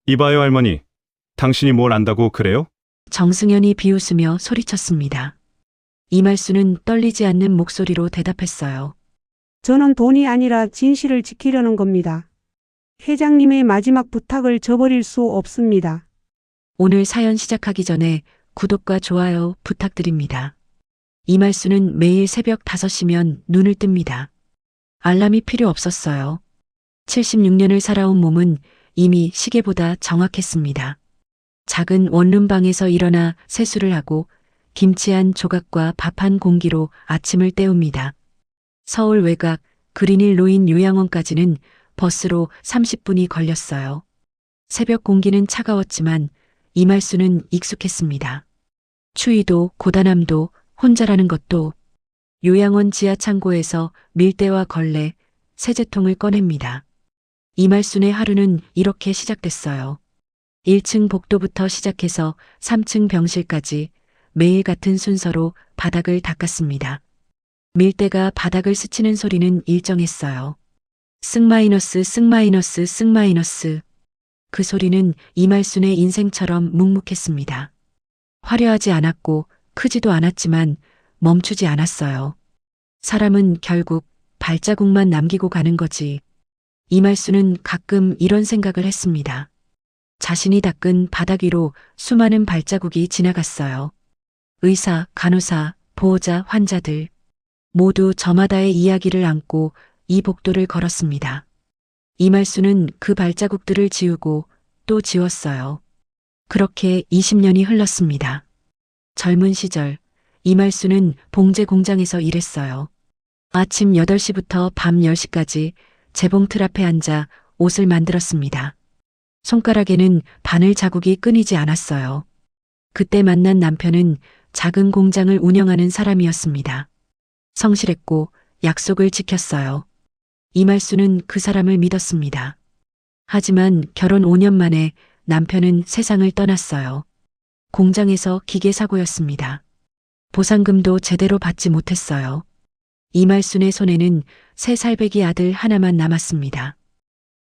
이봐요, 할머니. 당신이 뭘 안다고 그래요? 정승현이 비웃으며 소리쳤습니다. 이말수는 떨리지 않는 목소리로 대답했어요. 저는 돈이 아니라 진실을 지키려는 겁니다. 회장님의 마지막 부탁을 저버릴 수 없습니다. 오늘 사연 시작하기 전에 구독과 좋아요 부탁드립니다. 이말수는 매일 새벽 5시면 눈을 뜹니다. 알람이 필요 없었어요. 76년을 살아온 몸은 이미 시계보다 정확했습니다. 작은 원룸방에서 일어나 세수를 하고 김치 한 조각과 밥 한 공기로 아침을 때웁니다. 서울 외곽 그린힐 노인 요양원까지는 버스로 30분이 걸렸어요. 새벽 공기는 차가웠지만 이말수는 익숙했습니다. 추위도 고단함도 혼자라는 것도. 요양원 지하 창고에서 밀대와 걸레, 세제통을 꺼냅니다. 이말순의 하루는 이렇게 시작됐어요. 1층 복도부터 시작해서 3층 병실까지 매일 같은 순서로 바닥을 닦았습니다. 밀대가 바닥을 스치는 소리는 일정했어요. 쓱 마이너스 쓱 마이너스. 그 소리는 이말순의 인생처럼 묵묵했습니다. 화려하지 않았고 크지도 않았지만 멈추지 않았어요. 사람은 결국 발자국만 남기고 가는 거지. 이말수는 가끔 이런 생각을 했습니다. 자신이 닦은 바닥 위로 수많은 발자국이 지나갔어요. 의사, 간호사, 보호자, 환자들 모두 저마다의 이야기를 안고 이 복도를 걸었습니다. 이말수는 그 발자국들을 지우고 또 지웠어요. 그렇게 20년이 흘렀습니다. 젊은 시절 이말수는 봉제 공장에서 일했어요. 아침 8시부터 밤 10시까지 재봉틀 앞에 앉아 옷을 만들었습니다. 손가락에는 바늘 자국이 끊이지 않았어요. 그때 만난 남편은 작은 공장을 운영하는 사람이었습니다. 성실했고 약속을 지켰어요. 이말수는 그 사람을 믿었습니다. 하지만 결혼 5년 만에 남편은 세상을 떠났어요. 공장에서 기계 사고였습니다. 보상금도 제대로 받지 못했어요. 이말순의 손에는 새 살배기 아들 하나만 남았습니다.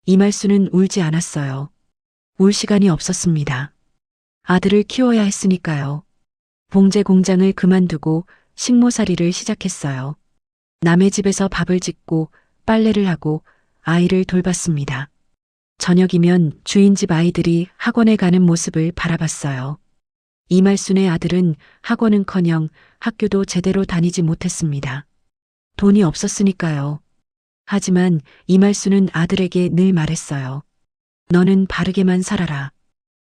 이말순은 울지 않았어요. 울 시간이 없었습니다. 아들을 키워야 했으니까요. 봉제 공장을 그만두고 식모살이를 시작했어요. 남의 집에서 밥을 짓고 빨래를 하고 아이를 돌봤습니다. 저녁이면 주인 집 아이들이 학원에 가는 모습을 바라봤어요. 이말순의 아들은 학원은커녕 학교도 제대로 다니지 못했습니다. 돈이 없었으니까요. 하지만 이말순은 아들에게 늘 말했어요. 너는 바르게만 살아라.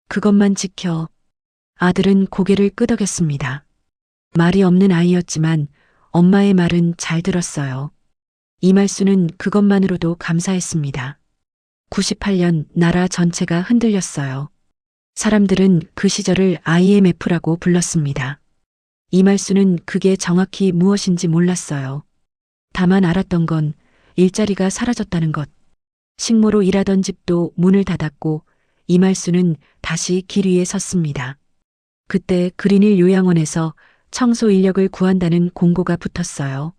그것만 지켜. 아들은 고개를 끄덕였습니다. 말이 없는 아이였지만 엄마의 말은 잘 들었어요. 이말순은 그것만으로도 감사했습니다. 98년 나라 전체가 흔들렸어요. 사람들은 그 시절을 IMF라고 불렀습니다. 이말수는 그게 정확히 무엇인지 몰랐어요. 다만 알았던 건 일자리가 사라졌다는 것. 식모로 일하던 집도 문을 닫았고 이말수는 다시 길 위에 섰습니다. 그때 그린힐 요양원에서 청소 인력을 구한다는 공고가 붙었어요.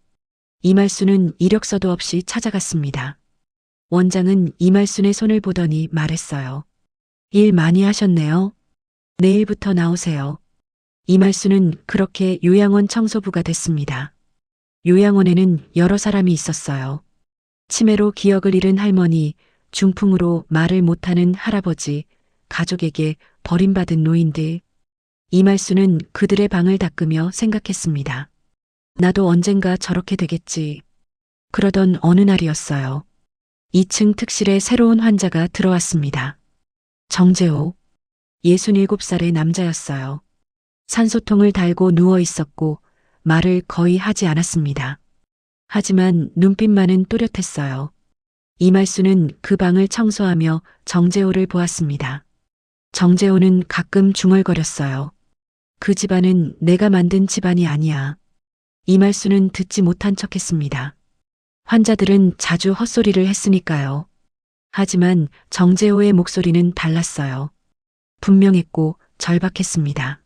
이말수는 이력서도 없이 찾아갔습니다. 원장은 이말순의 손을 보더니 말했어요. 일 많이 하셨네요. 내일부터 나오세요. 이말수는 그렇게 요양원 청소부가 됐습니다. 요양원에는 여러 사람이 있었어요. 치매로 기억을 잃은 할머니, 중풍으로 말을 못하는 할아버지, 가족에게 버림받은 노인들. 이말수는 그들의 방을 닦으며 생각했습니다. 나도 언젠가 저렇게 되겠지. 그러던 어느 날이었어요. 2층 특실에 새로운 환자가 들어왔습니다. 정재호, 67살의 남자였어요. 산소통을 달고 누워 있었고 말을 거의 하지 않았습니다. 하지만 눈빛만은 또렷했어요. 이말수는 그 방을 청소하며 정재호를 보았습니다. 정재호는 가끔 중얼거렸어요. 그 집안은 내가 만든 집안이 아니야. 이말수는 듣지 못한 척했습니다. 환자들은 자주 헛소리를 했으니까요. 하지만 정재호의 목소리는 달랐어요. 분명했고 절박했습니다.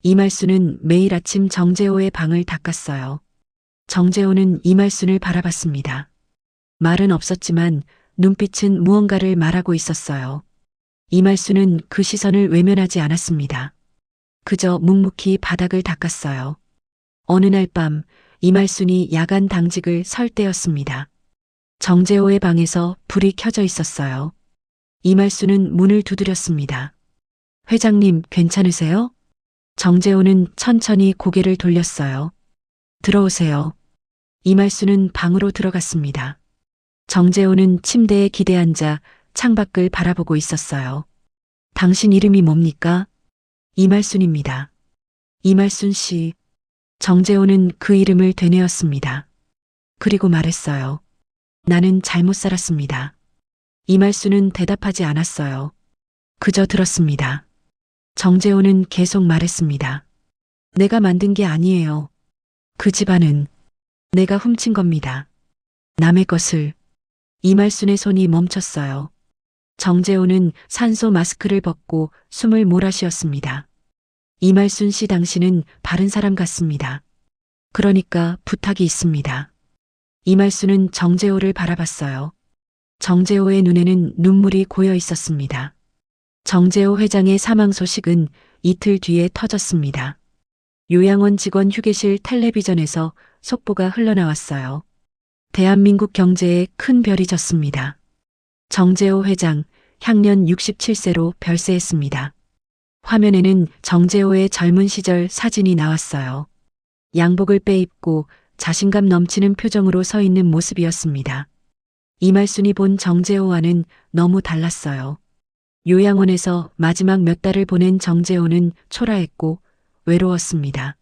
이말수는 매일 아침 정재호의 방을 닦았어요. 정재호는 이말순을 바라봤습니다. 말은 없었지만 눈빛은 무언가를 말하고 있었어요. 이말수는 그 시선을 외면하지 않았습니다. 그저 묵묵히 바닥을 닦았어요. 어느 날 밤 이말순이 야간 당직을 설 때였습니다. 정재호의 방에서 불이 켜져 있었어요. 이말수는 문을 두드렸습니다. 회장님, 괜찮으세요? 정재호는 천천히 고개를 돌렸어요. 들어오세요. 이말수는 방으로 들어갔습니다. 정재호는 침대에 기대앉아 창밖을 바라보고 있었어요. 당신 이름이 뭡니까? 이말순입니다. 이말순 씨. 정재호는 그 이름을 되뇌었습니다. 그리고 말했어요. 나는 잘못 살았습니다. 이말수는 대답하지 않았어요. 그저 들었습니다. 정재호는 계속 말했습니다. 내가 만든 게 아니에요. 그 집안은 내가 훔친 겁니다. 남의 것을. 이말순의 손이 멈췄어요. 정재호는 산소 마스크를 벗고 숨을 몰아쉬었습니다. 이말순 씨, 당신은 바른 사람 같습니다. 그러니까 부탁이 있습니다. 이말순은 정재호를 바라봤어요. 정재호의 눈에는 눈물이 고여 있었습니다. 정재호 회장의 사망 소식은 이틀 뒤에 터졌습니다. 요양원 직원 휴게실 텔레비전에서 속보가 흘러나왔어요. 대한민국 경제에 큰 별이 졌습니다. 정재호 회장, 향년 67세로 별세했습니다. 화면에는 정재호의 젊은 시절 사진이 나왔어요. 양복을 빼입고 자신감 넘치는 표정으로 서 있는 모습이었습니다. 이말순이 본 정재호와는 너무 달랐어요. 요양원에서 마지막 몇 달을 보낸 정재호는 초라했고 외로웠습니다.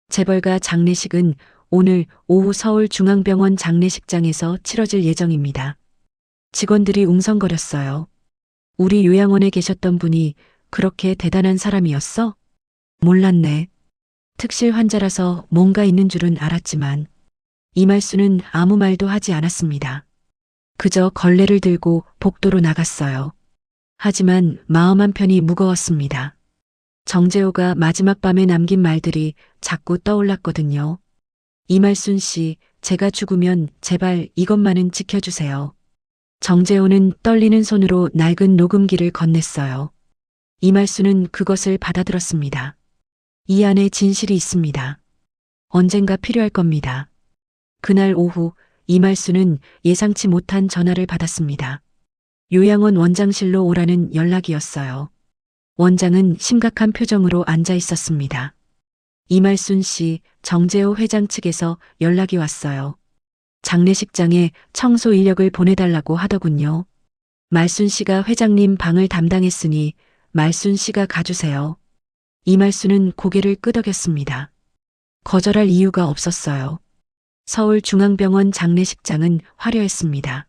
재벌가 장례식은 오늘 오후 서울중앙병원 장례식장에서 치러질 예정입니다. 직원들이 웅성거렸어요. 우리 요양원에 계셨던 분이 그렇게 대단한 사람이었어? 몰랐네. 특실 환자라서 뭔가 있는 줄은 알았지만 이말수는 아무 말도 하지 않았습니다. 그저 걸레를 들고 복도로 나갔어요. 하지만 마음 한편이 무거웠습니다. 정재호가 마지막 밤에 남긴 말들이 자꾸 떠올랐거든요. 이말순 씨, 제가 죽으면 제발 이것만은 지켜주세요. 정재호는 떨리는 손으로 낡은 녹음기를 건넸어요. 이말순은 그것을 받아들었습니다. 이 안에 진실이 있습니다. 언젠가 필요할 겁니다. 그날 오후 이말순은 예상치 못한 전화를 받았습니다. 요양원 원장실로 오라는 연락이었어요. 원장은 심각한 표정으로 앉아 있었습니다. 이말순 씨, 정재호 회장 측에서 연락이 왔어요. 장례식장에 청소 인력을 보내달라고 하더군요. 말순 씨가 회장님 방을 담당했으니 말순 씨가 가주세요. 이말순은 고개를 끄덕였습니다. 거절할 이유가 없었어요. 서울중앙병원 장례식장은 화려했습니다.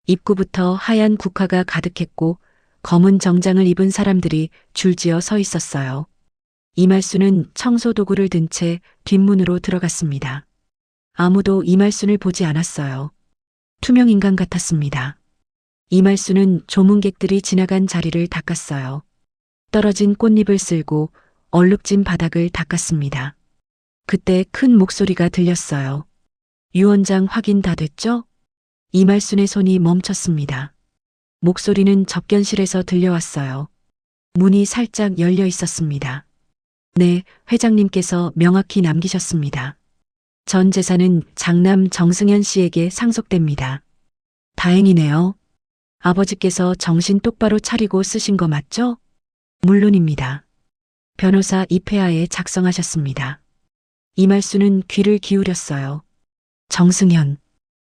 입구부터 하얀 국화가 가득했고 검은 정장을 입은 사람들이 줄지어 서 있었어요. 이말순은 청소 도구를 든 채 뒷문으로 들어갔습니다. 아무도 이말순을 보지 않았어요. 투명 인간 같았습니다. 이말순은 조문객들이 지나간 자리를 닦았어요. 떨어진 꽃잎을 쓸고 얼룩진 바닥을 닦았습니다. 그때 큰 목소리가 들렸어요. 유 원장 확인 다 됐죠? 이말순의 손이 멈췄습니다. 목소리는 접견실에서 들려왔어요. 문이 살짝 열려 있었습니다. 네, 회장님께서 명확히 남기셨습니다. 전 재산은 장남 정승현 씨에게 상속됩니다. 다행이네요. 아버지께서 정신 똑바로 차리고 쓰신 거 맞죠? 물론입니다. 변호사 입회하에 작성하셨습니다. 이말순은 귀를 기울였어요. 정승현.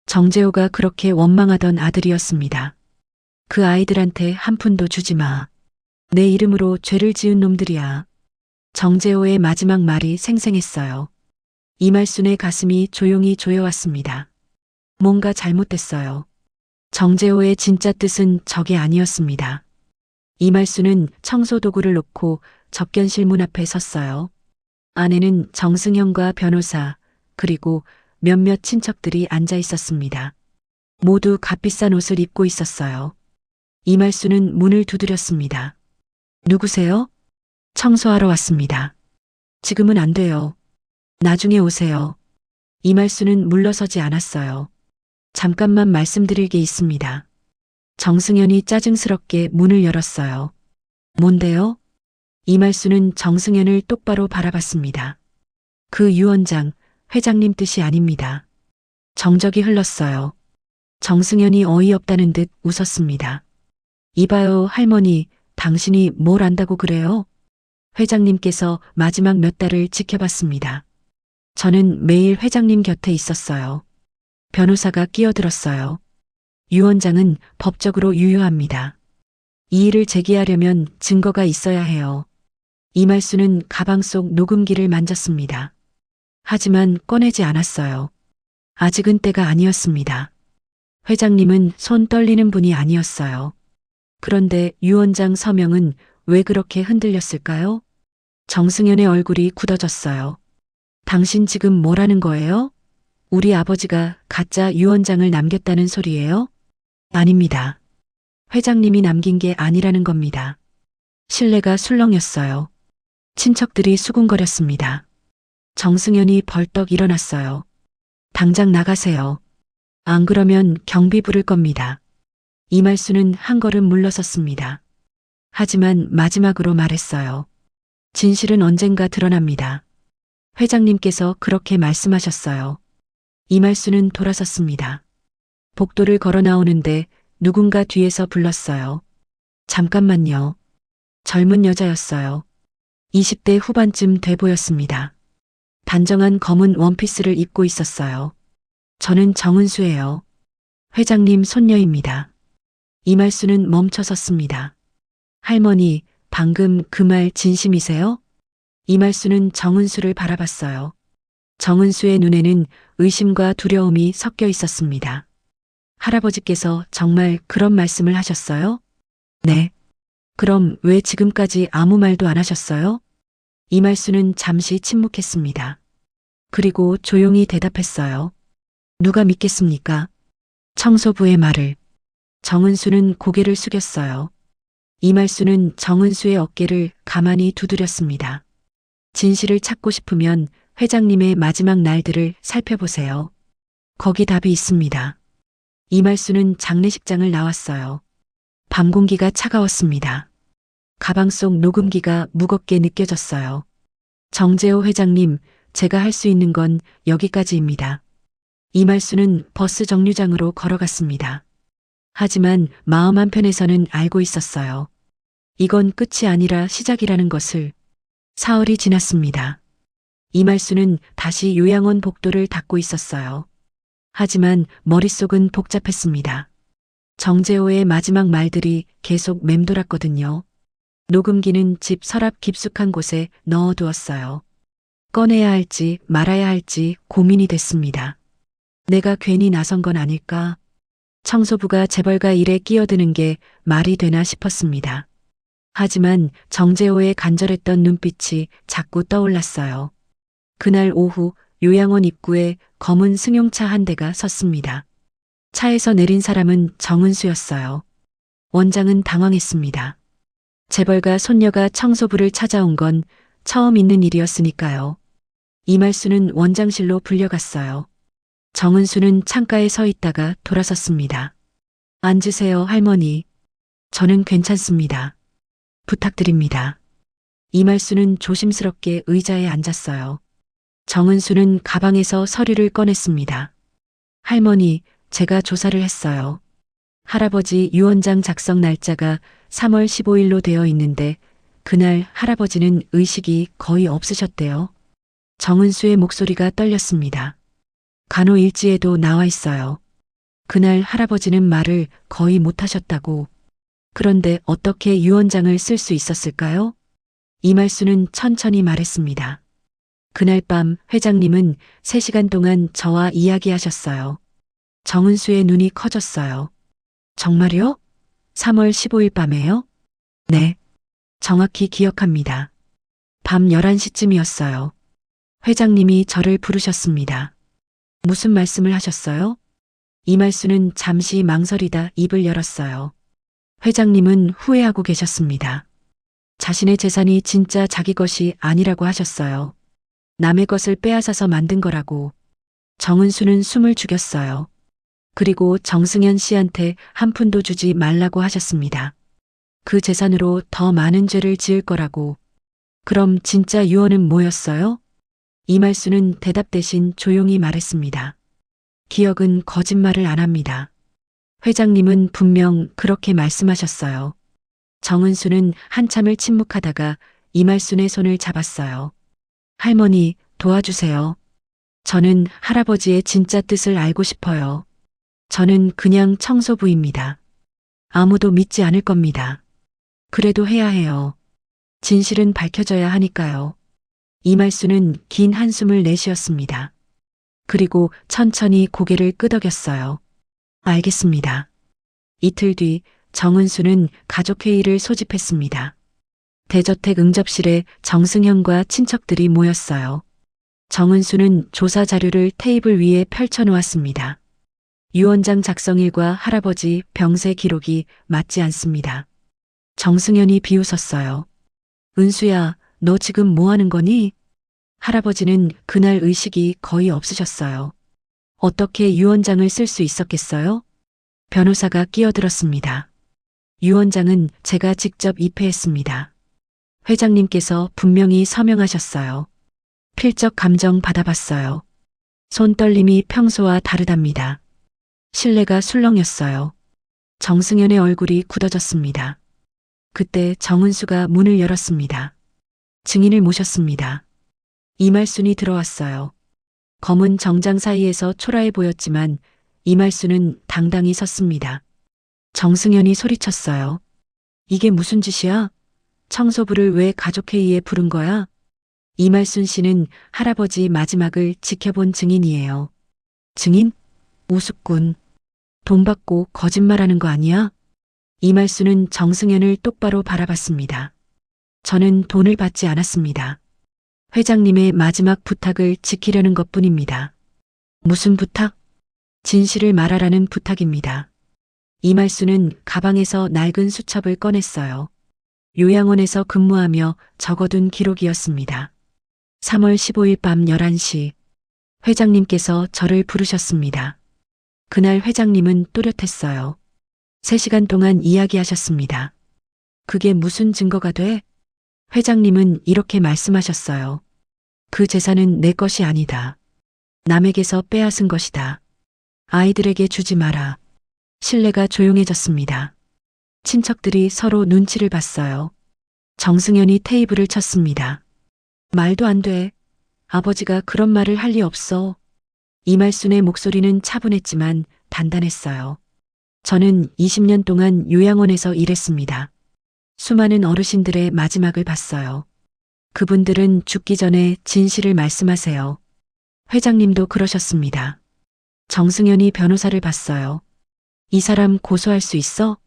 정재호가 그렇게 원망하던 아들이었습니다. 그 아이들한테 한 푼도 주지 마. 내 이름으로 죄를 지은 놈들이야. 정재호의 마지막 말이 생생했어요. 이말순의 가슴이 조용히 조여왔습니다. 뭔가 잘못됐어요. 정재호의 진짜 뜻은 저게 아니었습니다. 이말순은 청소 도구를 놓고 접견실 문 앞에 섰어요. 안에는 정승현과 변호사 그리고 몇몇 친척들이 앉아 있었습니다. 모두 값비싼 옷을 입고 있었어요. 이말순은 문을 두드렸습니다. 누구세요? 청소하러 왔습니다. 지금은 안 돼요. 나중에 오세요. 이말순은 물러서지 않았어요. 잠깐만 말씀드릴 게 있습니다. 정승현이 짜증스럽게 문을 열었어요. 뭔데요? 이말수는 정승현을 똑바로 바라봤습니다. 그 유원장, 회장님 뜻이 아닙니다. 정적이 흘렀어요. 정승현이 어이없다는 듯 웃었습니다. 이봐요, 할머니, 당신이 뭘 안다고 그래요? 회장님께서 마지막 몇 달을 지켜봤습니다. 저는 매일 회장님 곁에 있었어요. 변호사가 끼어들었어요. 유원장은 법적으로 유효합니다. 이 일을 제기하려면 증거가 있어야 해요. 이말수는 가방 속 녹음기를 만졌습니다. 하지만 꺼내지 않았어요. 아직은 때가 아니었습니다. 회장님은 손 떨리는 분이 아니었어요. 그런데 유원장 서명은 왜 그렇게 흔들렸을까요? 정승현의 얼굴이 굳어졌어요. 당신 지금 뭐라는 거예요? 우리 아버지가 가짜 유원장을 남겼다는 소리예요? 아닙니다. 회장님이 남긴 게 아니라는 겁니다. 신뢰가 술렁였어요. 친척들이 수군거렸습니다. 정승현이 벌떡 일어났어요. 당장 나가세요. 안 그러면 경비 부를 겁니다. 이말수는 한 걸음 물러섰습니다. 하지만 마지막으로 말했어요. 진실은 언젠가 드러납니다. 회장님께서 그렇게 말씀하셨어요. 이말수는 돌아섰습니다. 복도를 걸어 나오는데 누군가 뒤에서 불렀어요. 잠깐만요. 젊은 여자였어요. 20대 후반쯤 돼 보였습니다. 단정한 검은 원피스를 입고 있었어요. 저는 정은수예요. 회장님 손녀입니다. 이말수는 멈춰 섰습니다. 할머니, 방금 그 말 진심이세요? 이말수는 정은수를 바라봤어요. 정은수의 눈에는 의심과 두려움이 섞여 있었습니다. 할아버지께서 정말 그런 말씀을 하셨어요? 네. 그럼 왜 지금까지 아무 말도 안 하셨어요? 이말수는 잠시 침묵했습니다. 그리고 조용히 대답했어요. 누가 믿겠습니까? 청소부의 말을. 정은수는 고개를 숙였어요. 이말수는 정은수의 어깨를 가만히 두드렸습니다. 진실을 찾고 싶으면 회장님의 마지막 날들을 살펴보세요. 거기 답이 있습니다. 이말수는 장례식장을 나왔어요. 밤 공기가 차가웠습니다. 가방 속 녹음기가 무겁게 느껴졌어요. 정재호 회장님, 제가 할 수 있는 건 여기까지입니다. 이말수는 버스 정류장으로 걸어갔습니다. 하지만 마음 한편에서는 알고 있었어요. 이건 끝이 아니라 시작이라는 것을. 사흘이 지났습니다. 이말수는 다시 요양원 복도를 닦고 있었어요. 하지만 머릿속은 복잡했습니다. 정재호의 마지막 말들이 계속 맴돌았거든요. 녹음기는 집 서랍 깊숙한 곳에 넣어두었어요. 꺼내야 할지 말아야 할지 고민이 됐습니다. 내가 괜히 나선 건 아닐까? 청소부가 재벌가 일에 끼어드는 게 말이 되나 싶었습니다. 하지만 정재호의 간절했던 눈빛이 자꾸 떠올랐어요. 그날 오후 요양원 입구에 검은 승용차 한 대가 섰습니다. 차에서 내린 사람은 정은수였어요. 원장은 당황했습니다. 재벌가 손녀가 청소부를 찾아온 건 처음 있는 일이었으니까요. 이말수는 원장실로 불려갔어요. 정은수는 창가에 서 있다가 돌아섰습니다. 앉으세요, 할머니. 저는 괜찮습니다. 부탁드립니다. 이말수는 조심스럽게 의자에 앉았어요. 정은수는 가방에서 서류를 꺼냈습니다. 할머니, 제가 조사를 했어요. 할아버지 유언장 작성 날짜가 3월 15일로 되어 있는데 그날 할아버지는 의식이 거의 없으셨대요. 정은수의 목소리가 떨렸습니다. 간호일지에도 나와 있어요. 그날 할아버지는 말을 거의 못하셨다고. 그런데 어떻게 유언장을 쓸 수 있었을까요? 이말수는 천천히 말했습니다. 그날 밤 회장님은 3시간 동안 저와 이야기하셨어요. 정은수의 눈이 커졌어요. 정말요? 3월 15일 밤에요? 네. 정확히 기억합니다. 밤 11시쯤이었어요. 회장님이 저를 부르셨습니다. 무슨 말씀을 하셨어요? 이말수는 잠시 망설이다 입을 열었어요. 회장님은 후회하고 계셨습니다. 자신의 재산이 진짜 자기 것이 아니라고 하셨어요. 남의 것을 빼앗아서 만든 거라고. 정은수는 숨을 죽였어요. 그리고 정승현 씨한테 한 푼도 주지 말라고 하셨습니다. 그 재산으로 더 많은 죄를 지을 거라고. 그럼 진짜 유언은 뭐였어요? 이말수는 대답 대신 조용히 말했습니다. 기억은 거짓말을 안 합니다. 회장님은 분명 그렇게 말씀하셨어요. 정은수는 한참을 침묵하다가 이말순의 손을 잡았어요. 할머니, 도와주세요. 저는 할아버지의 진짜 뜻을 알고 싶어요. 저는 그냥 청소부입니다. 아무도 믿지 않을 겁니다. 그래도 해야 해요. 진실은 밝혀져야 하니까요. 이말수는 긴 한숨을 내쉬었습니다. 그리고 천천히 고개를 끄덕였어요. 알겠습니다. 이틀 뒤 정은수는 가족회의를 소집했습니다. 대저택 응접실에 정승현과 친척들이 모였어요. 정은수는 조사 자료를 테이블 위에 펼쳐놓았습니다. 유언장 작성일과 할아버지 병세 기록이 맞지 않습니다. 정승현이 비웃었어요. 은수야, 너 지금 뭐 하는 거니? 할아버지는 그날 의식이 거의 없으셨어요. 어떻게 유언장을 쓸 수 있었겠어요? 변호사가 끼어들었습니다. 유언장은 제가 직접 입회했습니다. 회장님께서 분명히 서명하셨어요. 필적 감정 받아봤어요. 손떨림이 평소와 다르답니다. 신뢰가 술렁였어요. 정승현의 얼굴이 굳어졌습니다. 그때 정은수가 문을 열었습니다. 증인을 모셨습니다. 이말순이 들어왔어요. 검은 정장 사이에서 초라해 보였지만 이말순은 당당히 섰습니다. 정승현이 소리쳤어요. 이게 무슨 짓이야? 청소부를 왜 가족회의에 부른 거야? 이말순 씨는 할아버지 마지막을 지켜본 증인이에요. 증인? 우습군. 돈 받고 거짓말하는 거 아니야? 이말순은 정승현을 똑바로 바라봤습니다. 저는 돈을 받지 않았습니다. 회장님의 마지막 부탁을 지키려는 것뿐입니다. 무슨 부탁? 진실을 말하라는 부탁입니다. 이말수는 가방에서 낡은 수첩을 꺼냈어요. 요양원에서 근무하며 적어둔 기록이었습니다. 3월 15일 밤 11시 회장님께서 저를 부르셨습니다. 그날 회장님은 또렷했어요. 3시간 동안 이야기하셨습니다. 그게 무슨 증거가 돼? 회장님은 이렇게 말씀하셨어요. 그 재산은 내 것이 아니다. 남에게서 빼앗은 것이다. 아이들에게 주지 마라. 신뢰가 조용해졌습니다. 친척들이 서로 눈치를 봤어요. 정승현이 테이블을 쳤습니다. 말도 안 돼. 아버지가 그런 말을 할 리 없어. 이말순의 목소리는 차분했지만 단단했어요. 저는 20년 동안 요양원에서 일했습니다. 수많은 어르신들의 마지막을 봤어요. 그분들은 죽기 전에 진실을 말씀하세요. 회장님도 그러셨습니다. 정승현이 변호사를 봤어요. 이 사람 고소할 수 있어?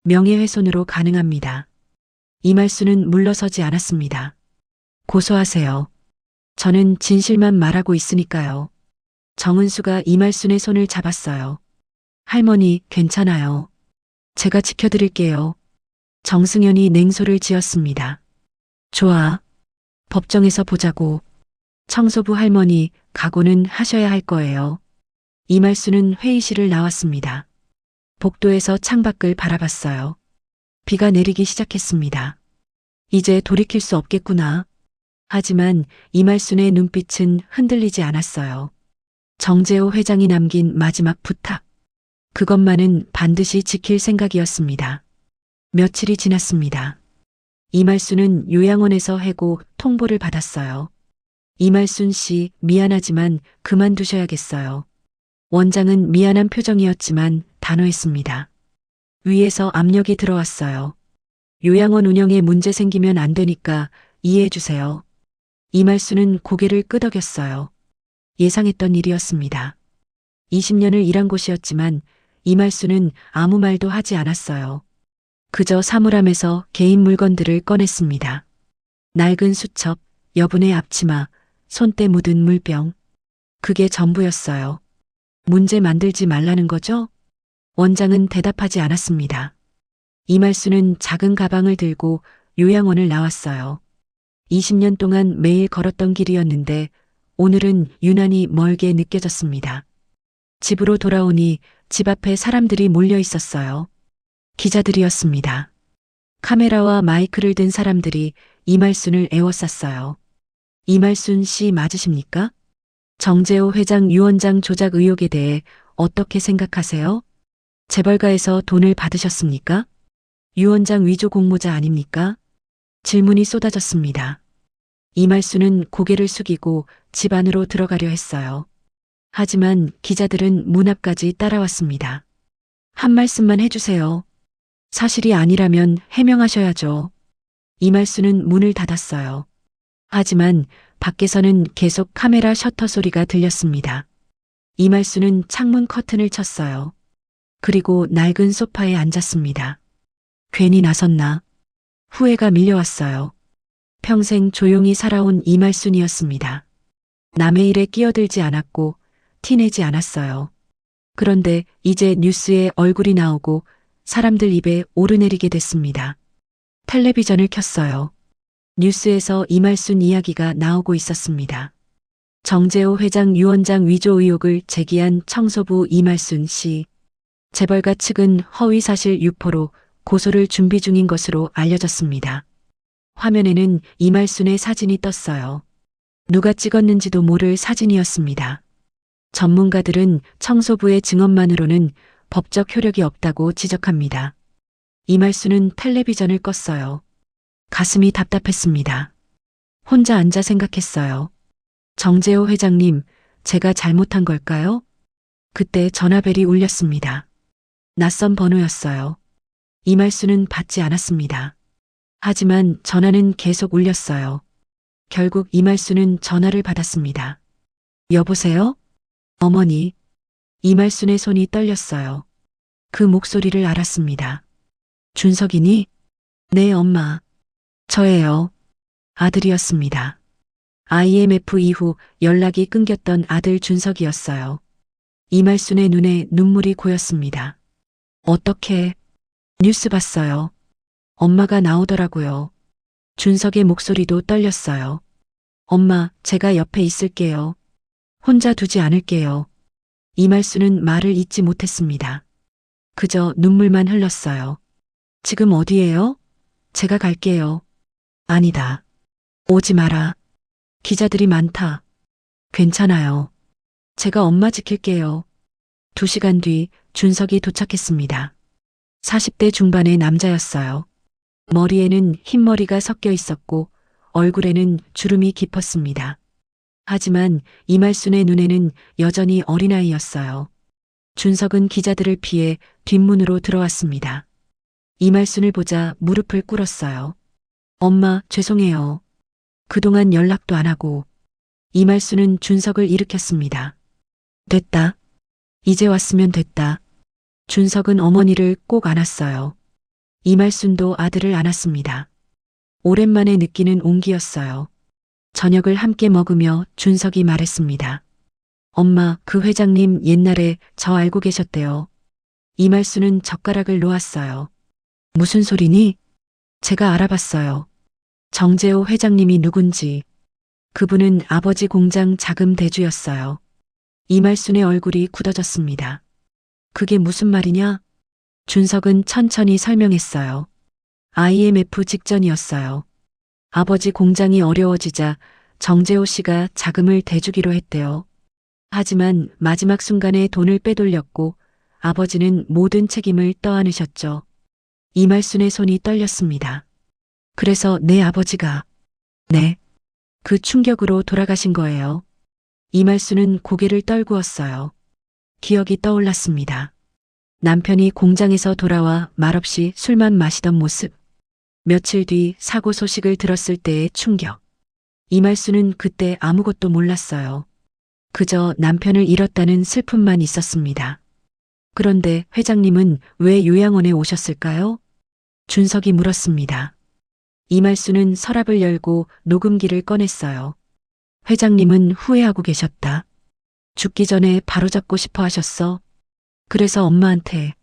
명예훼손으로 가능합니다. 이말수는 물러서지 않았습니다. 고소하세요. 저는 진실만 말하고 있으니까요. 정은수가 이말순의 손을 잡았어요. 할머니, 괜찮아요. 제가 지켜드릴게요. 정승현이 냉소를 지었습니다. 좋아. 법정에서 보자고. 청소부 할머니, 각오는 하셔야 할 거예요. 이말수는 회의실을 나왔습니다. 복도에서 창밖을 바라봤어요. 비가 내리기 시작했습니다. 이제 돌이킬 수 없겠구나. 하지만 이말순의 눈빛은 흔들리지 않았어요. 정재호 회장이 남긴 마지막 부탁. 그것만은 반드시 지킬 생각이었습니다. 며칠이 지났습니다. 이말순은 요양원에서 해고 통보를 받았어요. 이말순 씨, 미안하지만 그만두셔야겠어요. 원장은 미안한 표정이었지만 단호했습니다. 위에서 압력이 들어왔어요. 요양원 운영에 문제 생기면 안 되니까 이해해 주세요. 이말순은 고개를 끄덕였어요. 예상했던 일이었습니다. 20년을 일한 곳이었지만 이말순은 아무 말도 하지 않았어요. 그저 사물함에서 개인 물건들을 꺼냈습니다. 낡은 수첩, 여분의 앞치마, 손때 묻은 물병. 그게 전부였어요. 문제 만들지 말라는 거죠? 원장은 대답하지 않았습니다. 이말수는 작은 가방을 들고 요양원을 나왔어요. 20년 동안 매일 걸었던 길이었는데 오늘은 유난히 멀게 느껴졌습니다. 집으로 돌아오니 집 앞에 사람들이 몰려 있었어요. 기자들이었습니다. 카메라와 마이크를 든 사람들이 이말순을 에워쌌어요. 이말순 씨 맞으십니까? 정재호 회장 유언장 조작 의혹에 대해 어떻게 생각하세요? 재벌가에서 돈을 받으셨습니까? 유언장 위조 공모자 아닙니까? 질문이 쏟아졌습니다. 이말순은 고개를 숙이고 집 안으로 들어가려 했어요. 하지만 기자들은 문 앞까지 따라왔습니다. 한 말씀만 해주세요. 사실이 아니라면 해명하셔야죠. 이말순은 문을 닫았어요. 하지만 밖에서는 계속 카메라 셔터 소리가 들렸습니다. 이말순은 창문 커튼을 쳤어요. 그리고 낡은 소파에 앉았습니다. 괜히 나섰나? 후회가 밀려왔어요. 평생 조용히 살아온 이말순이었습니다. 남의 일에 끼어들지 않았고 티내지 않았어요. 그런데 이제 뉴스에 얼굴이 나오고 사람들 입에 오르내리게 됐습니다. 텔레비전을 켰어요. 뉴스에서 이말순 이야기가 나오고 있었습니다. 정재호 회장 유언장 위조 의혹을 제기한 청소부 이말순 씨. 재벌가 측은 허위사실 유포로 고소를 준비 중인 것으로 알려졌습니다. 화면에는 이말순의 사진이 떴어요. 누가 찍었는지도 모를 사진이었습니다. 전문가들은 청소부의 증언만으로는 법적 효력이 없다고 지적합니다. 이말순은 텔레비전을 껐어요. 가슴이 답답했습니다. 혼자 앉아 생각했어요. 정재호 회장님, 제가 잘못한 걸까요? 그때 전화벨이 울렸습니다. 낯선 번호였어요. 이말순은 받지 않았습니다. 하지만 전화는 계속 울렸어요. 결국 이말순은 전화를 받았습니다. 여보세요? 어머니. 이말순의 손이 떨렸어요. 그 목소리를 알았습니다. 준석이니? 네, 엄마. 저예요. 아들이었습니다. IMF 이후 연락이 끊겼던 아들 준석이었어요. 이말순의 눈에 눈물이 고였습니다. 어떻게? 뉴스 봤어요. 엄마가 나오더라고요. 준석의 목소리도 떨렸어요. 엄마, 제가 옆에 있을게요. 혼자 두지 않을게요. 이말순은 말을 잇지 못했습니다. 그저 눈물만 흘렀어요. 지금 어디예요? 제가 갈게요. 아니다. 오지 마라. 기자들이 많다. 괜찮아요. 제가 엄마 지킬게요. 2시간 뒤 준석이 도착했습니다. 40대 중반의 남자였어요. 머리에는 흰머리가 섞여 있었고 얼굴에는 주름이 깊었습니다. 하지만 이말순의 눈에는 여전히 어린아이였어요. 준석은 기자들을 피해 뒷문으로 들어왔습니다. 이말순을 보자 무릎을 꿇었어요. 엄마, 죄송해요. 그동안 연락도 안 하고. 이말순은 준석을 일으켰습니다. 됐다. 이제 왔으면 됐다. 준석은 어머니를 꼭 안았어요. 이말순도 아들을 안았습니다. 오랜만에 느끼는 온기였어요. 저녁을 함께 먹으며 준석이 말했습니다. 엄마, 그 회장님 옛날에 저 알고 계셨대요. 이말순은 젓가락을 놓았어요. 무슨 소리니? 제가 알아봤어요. 정재호 회장님이 누군지. 그분은 아버지 공장 자금 대주였어요. 이말순의 얼굴이 굳어졌습니다. 그게 무슨 말이냐? 준석은 천천히 설명했어요. IMF 직전이었어요. 아버지 공장이 어려워지자 정재호 씨가 자금을 대주기로 했대요. 하지만 마지막 순간에 돈을 빼돌렸고 아버지는 모든 책임을 떠안으셨죠. 이말순의 손이 떨렸습니다. 그래서 내 아버지가, 네, 그 충격으로 돌아가신 거예요. 이말순은 고개를 떨구었어요. 기억이 떠올랐습니다. 남편이 공장에서 돌아와 말없이 술만 마시던 모습. 며칠 뒤 사고 소식을 들었을 때의 충격. 이말순은 그때 아무것도 몰랐어요. 그저 남편을 잃었다는 슬픔만 있었습니다. 그런데 회장님은 왜 요양원에 오셨을까요? 준석이 물었습니다. 이말순은 서랍을 열고 녹음기를 꺼냈어요. 회장님은 후회하고 계셨다. 죽기 전에 바로잡고 싶어 하셨어. 그래서 엄마한테,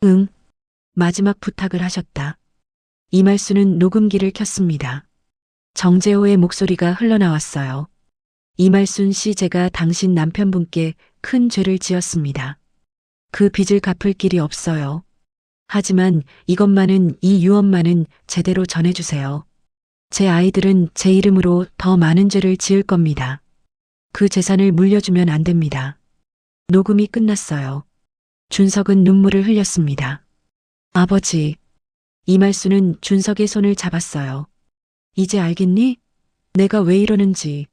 응, 마지막 부탁을 하셨다. 이말순은 녹음기를 켰습니다. 정재호의 목소리가 흘러나왔어요. 이말순 씨, 제가 당신 남편분께 큰 죄를 지었습니다. 그 빚을 갚을 길이 없어요. 하지만 이것만은 이 유언만은 제대로 전해주세요. 제 아이들은 제 이름으로 더 많은 죄를 지을 겁니다. 그 재산을 물려주면 안 됩니다. 녹음이 끝났어요. 준석은 눈물을 흘렸습니다. 아버지. 이말수는 준석의 손을 잡았어요. 이제 알겠니? 내가 왜 이러는지.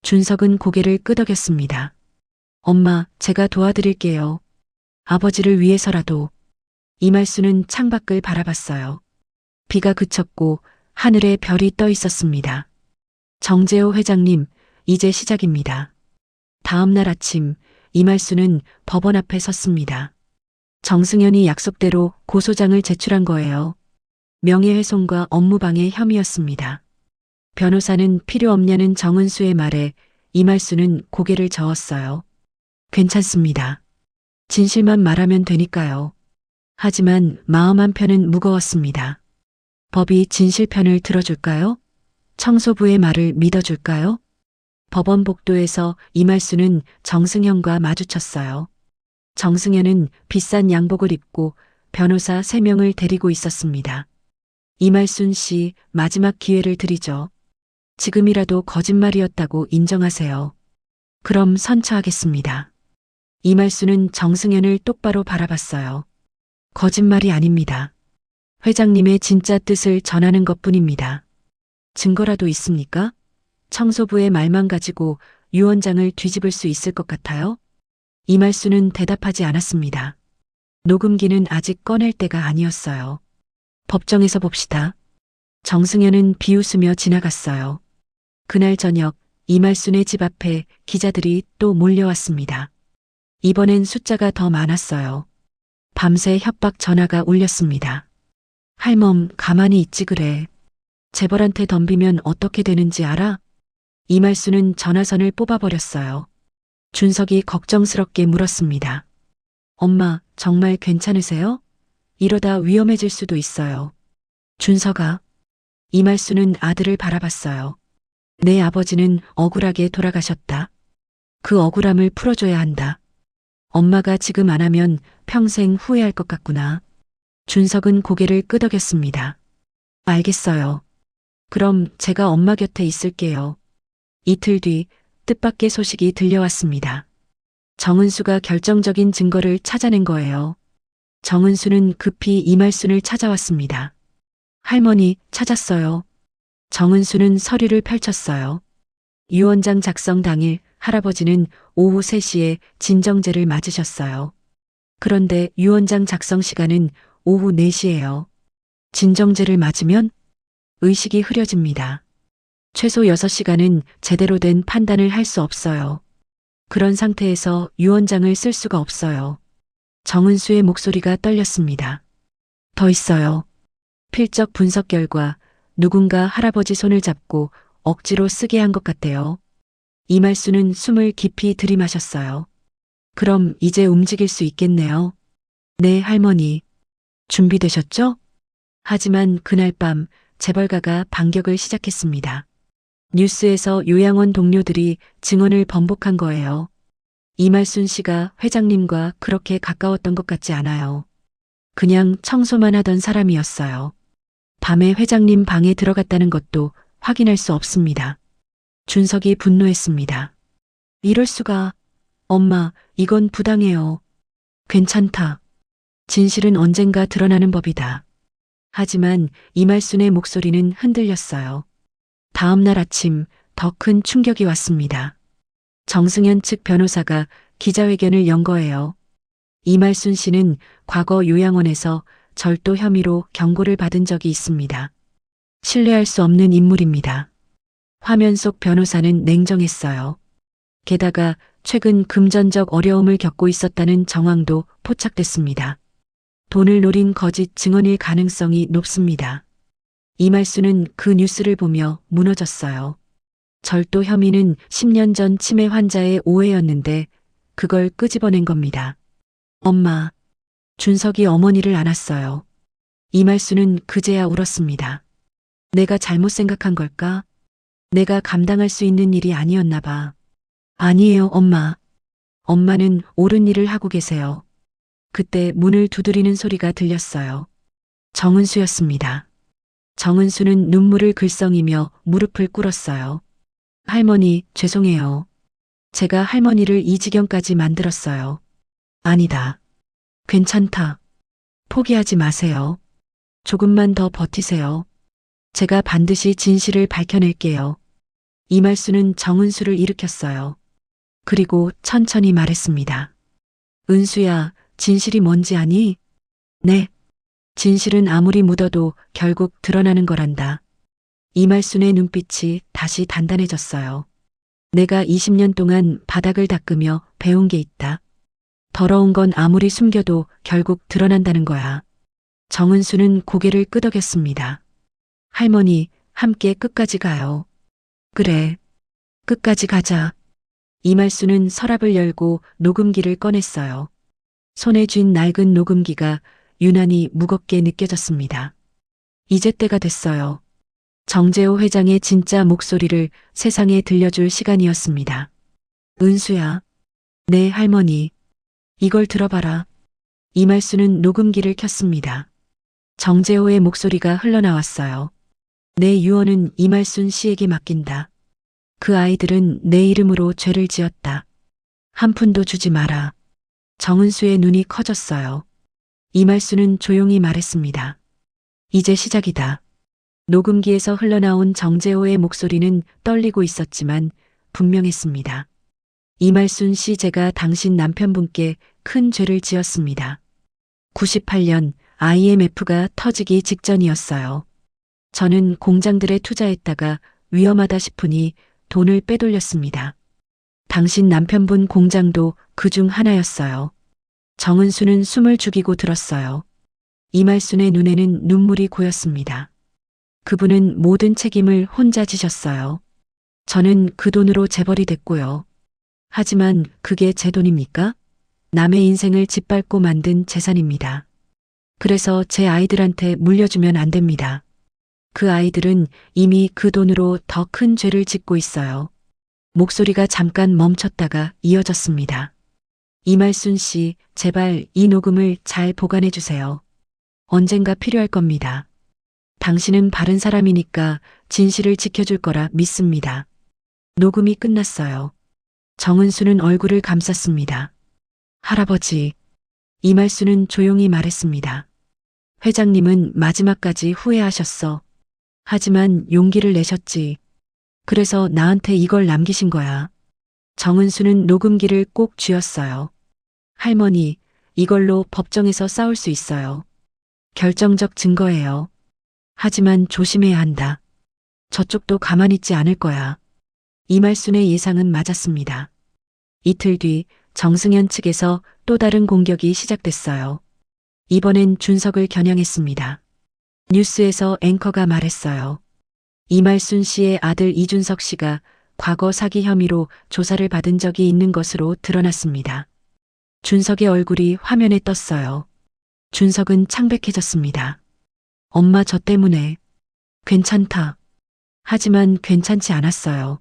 준석은 고개를 끄덕였습니다. 엄마, 제가 도와드릴게요. 아버지를 위해서라도. 이말수는 창밖을 바라봤어요. 비가 그쳤고 하늘에 별이 떠 있었습니다. 정재호 회장님, 이제 시작입니다. 다음 날 아침, 이말수는 법원 앞에 섰습니다. 정승현이 약속대로 고소장을 제출한 거예요. 명예훼손과 업무방해 혐의였습니다. 변호사는 필요 없냐는 정은수의 말에 이말수는 고개를 저었어요. 괜찮습니다. 진실만 말하면 되니까요. 하지만 마음 한편은 무거웠습니다. 법이 진실편을 들어줄까요? 청소부의 말을 믿어줄까요? 법원 복도에서 이말수는 정승현과 마주쳤어요. 정승현은 비싼 양복을 입고 변호사 3명을 데리고 있었습니다. 이말순 씨, 마지막 기회를 드리죠. 지금이라도 거짓말이었다고 인정하세요. 그럼 선처하겠습니다. 이말수는 정승현을 똑바로 바라봤어요. 거짓말이 아닙니다. 회장님의 진짜 뜻을 전하는 것뿐입니다. 증거라도 있습니까? 청소부의 말만 가지고 유언장을 뒤집을 수 있을 것 같아요? 이말수는 대답하지 않았습니다. 녹음기는 아직 꺼낼 때가 아니었어요. 법정에서 봅시다. 정승현은 비웃으며 지나갔어요. 그날 저녁 이말순의 집 앞에 기자들이 또 몰려왔습니다. 이번엔 숫자가 더 많았어요. 밤새 협박 전화가 울렸습니다. 할멈, 가만히 있지 그래. 재벌한테 덤비면 어떻게 되는지 알아? 이말수는 전화선을 뽑아버렸어요. 준석이 걱정스럽게 물었습니다. 엄마, 정말 괜찮으세요? 이러다 위험해질 수도 있어요. 준석아. 이말수는 아들을 바라봤어요. 내 아버지는 억울하게 돌아가셨다. 그 억울함을 풀어줘야 한다. 엄마가 지금 안 하면 평생 후회할 것 같구나. 준석은 고개를 끄덕였습니다. 알겠어요. 그럼 제가 엄마 곁에 있을게요. 이틀 뒤 뜻밖의 소식이 들려왔습니다. 정은수가 결정적인 증거를 찾아낸 거예요. 정은수는 급히 이말순을 찾아왔습니다. 할머니, 찾았어요. 정은수는 서류를 펼쳤어요. 유언장 작성 당일 할아버지는 오후 3시에 진정제를 맞으셨어요. 그런데 유언장 작성 시간은 오후 4시예요. 진정제를 맞으면 의식이 흐려집니다. 최소 6시간은 제대로 된 판단을 할 수 없어요. 그런 상태에서 유언장을 쓸 수가 없어요. 정은수의 목소리가 떨렸습니다. 더 있어요. 필적 분석 결과 누군가 할아버지 손을 잡고 억지로 쓰게 한 것 같대요. 이말수는 숨을 깊이 들이마셨어요. 그럼 이제 움직일 수 있겠네요. 네, 할머니. 준비되셨죠? 하지만 그날 밤 재벌가가 반격을 시작했습니다. 뉴스에서 요양원 동료들이 증언을 번복한 거예요. 이말순 씨가 회장님과 그렇게 가까웠던 것 같지 않아요. 그냥 청소만 하던 사람이었어요. 밤에 회장님 방에 들어갔다는 것도 확인할 수 없습니다. 준석이 분노했습니다. 이럴 수가. 엄마, 이건 부당해요. 괜찮다. 진실은 언젠가 드러나는 법이다. 하지만 이말순의 목소리는 흔들렸어요. 다음 날 아침 더 큰 충격이 왔습니다. 정승현 측 변호사가 기자회견을 연 거예요. 이말순 씨는 과거 요양원에서 절도 혐의로 경고를 받은 적이 있습니다. 신뢰할 수 없는 인물입니다. 화면 속 변호사는 냉정했어요. 게다가 최근 금전적 어려움을 겪고 있었다는 정황도 포착됐습니다. 돈을 노린 거짓 증언일 가능성이 높습니다. 이말수는 그 뉴스를 보며 무너졌어요. 절도 혐의는 10년 전 치매 환자의 오해였는데 그걸 끄집어낸 겁니다. 엄마. 준석이 어머니를 안았어요. 이말수는 그제야 울었습니다. 내가 잘못 생각한 걸까? 내가 감당할 수 있는 일이 아니었나 봐. 아니에요, 엄마. 엄마는 옳은 일을 하고 계세요. 그때 문을 두드리는 소리가 들렸어요. 정은수였습니다. 정은수는 눈물을 글썽이며 무릎을 꿇었어요. 할머니, 죄송해요. 제가 할머니를 이 지경까지 만들었어요. 아니다. 괜찮다. 포기하지 마세요. 조금만 더 버티세요. 제가 반드시 진실을 밝혀낼게요. 이말수는 정은수를 일으켰어요. 그리고 천천히 말했습니다. 은수야, 진실이 뭔지 아니? 네. 진실은 아무리 묻어도 결국 드러나는 거란다. 이말순의 눈빛이 다시 단단해졌어요. 내가 20년 동안 바닥을 닦으며 배운 게 있다. 더러운 건 아무리 숨겨도 결국 드러난다는 거야. 정은수는 고개를 끄덕였습니다. 할머니, 함께 끝까지 가요. 그래. 끝까지 가자. 이말수는 서랍을 열고 녹음기를 꺼냈어요. 손에 쥔 낡은 녹음기가 유난히 무겁게 느껴졌습니다. 이제 때가 됐어요. 정재호 회장의 진짜 목소리를 세상에 들려줄 시간이었습니다. 은수야. 네, 할머니. 이걸 들어봐라. 이말수는 녹음기를 켰습니다. 정재호의 목소리가 흘러나왔어요. 내 유언은 이말순 씨에게 맡긴다. 그 아이들은 내 이름으로 죄를 지었다. 한 푼도 주지 마라. 정은수의 눈이 커졌어요. 이말수는 조용히 말했습니다. 이제 시작이다. 녹음기에서 흘러나온 정재호의 목소리는 떨리고 있었지만 분명했습니다. 이말순 씨, 제가 당신 남편분께 큰 죄를 지었습니다. 98년 IMF가 터지기 직전이었어요. 저는 공장들에 투자했다가 위험하다 싶으니 돈을 빼돌렸습니다. 당신 남편분 공장도 그중 하나였어요. 정은수는 숨을 죽이고 들었어요. 이말순의 눈에는 눈물이 고였습니다. 그분은 모든 책임을 혼자 지셨어요. 저는 그 돈으로 재벌이 됐고요. 하지만 그게 제 돈입니까? 남의 인생을 짓밟고 만든 재산입니다. 그래서 제 아이들한테 물려주면 안 됩니다. 그 아이들은 이미 그 돈으로 더 큰 죄를 짓고 있어요. 목소리가 잠깐 멈췄다가 이어졌습니다. 이말순 씨, 제발 이 녹음을 잘 보관해 주세요. 언젠가 필요할 겁니다. 당신은 바른 사람이니까 진실을 지켜줄 거라 믿습니다. 녹음이 끝났어요. 정은수는 얼굴을 감쌌습니다. 할아버지. 이말수는 조용히 말했습니다. 회장님은 마지막까지 후회하셨어. 하지만 용기를 내셨지. 그래서 나한테 이걸 남기신 거야. 정은수는 녹음기를 꼭 쥐었어요. 할머니, 이걸로 법정에서 싸울 수 있어요. 결정적 증거예요. 하지만 조심해야 한다. 저쪽도 가만히 있지 않을 거야. 이말순의 예상은 맞았습니다. 이틀 뒤 정승현 측에서 또 다른 공격이 시작됐어요. 이번엔 준석을 겨냥했습니다. 뉴스에서 앵커가 말했어요. 이말순 씨의 아들 이준석 씨가 과거 사기 혐의로 조사를 받은 적이 있는 것으로 드러났습니다. 준석의 얼굴이 화면에 떴어요. 준석은 창백해졌습니다. 엄마, 저 때문에. 괜찮다. 하지만 괜찮지 않았어요.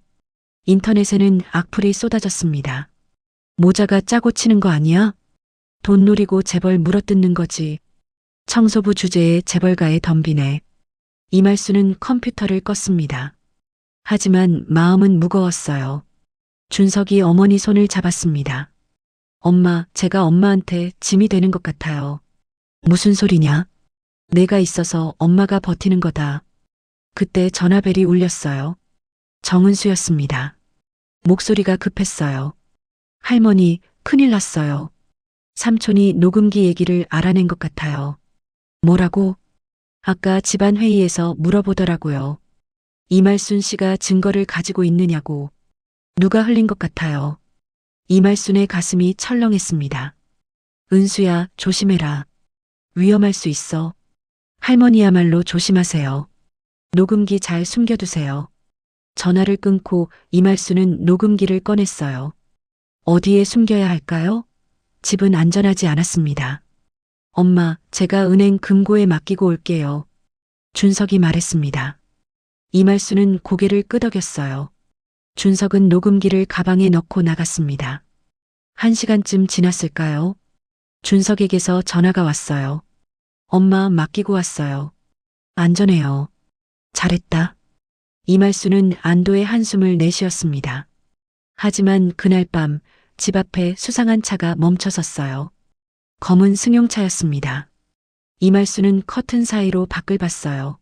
인터넷에는 악플이 쏟아졌습니다. 모자가 짜고 치는 거 아니야? 돈 노리고 재벌 물어뜯는 거지. 청소부 주제에 재벌가에 덤비네. 이말수는 컴퓨터를 껐습니다. 하지만 마음은 무거웠어요. 준석이 어머니 손을 잡았습니다. 엄마, 제가 엄마한테 짐이 되는 것 같아요. 무슨 소리냐? 내가 있어서 엄마가 버티는 거다. 그때 전화벨이 울렸어요. 정은수였습니다. 목소리가 급했어요. 할머니, 큰일 났어요. 삼촌이 녹음기 얘기를 알아낸 것 같아요. 뭐라고? 아까 집안 회의에서 물어보더라고요. 이말순 씨가 증거를 가지고 있느냐고. 누가 흘린 것 같아요. 이말순의 가슴이 철렁했습니다. 은수야, 조심해라. 위험할 수 있어. 할머니야말로 조심하세요. 녹음기 잘 숨겨두세요. 전화를 끊고 이말수는 녹음기를 꺼냈어요. 어디에 숨겨야 할까요? 집은 안전하지 않았습니다. 엄마, 제가 은행 금고에 맡기고 올게요. 준석이 말했습니다. 이말수는 고개를 끄덕였어요. 준석은 녹음기를 가방에 넣고 나갔습니다. 1시간쯤 지났을까요? 준석에게서 전화가 왔어요. 엄마 맡기고 왔어요. 안전해요. 잘했다. 이말수는 안도의 한숨을 내쉬었습니다. 하지만 그날 밤 집 앞에 수상한 차가 멈춰섰어요. 검은 승용차였습니다. 이말수는 커튼 사이로 밖을 봤어요.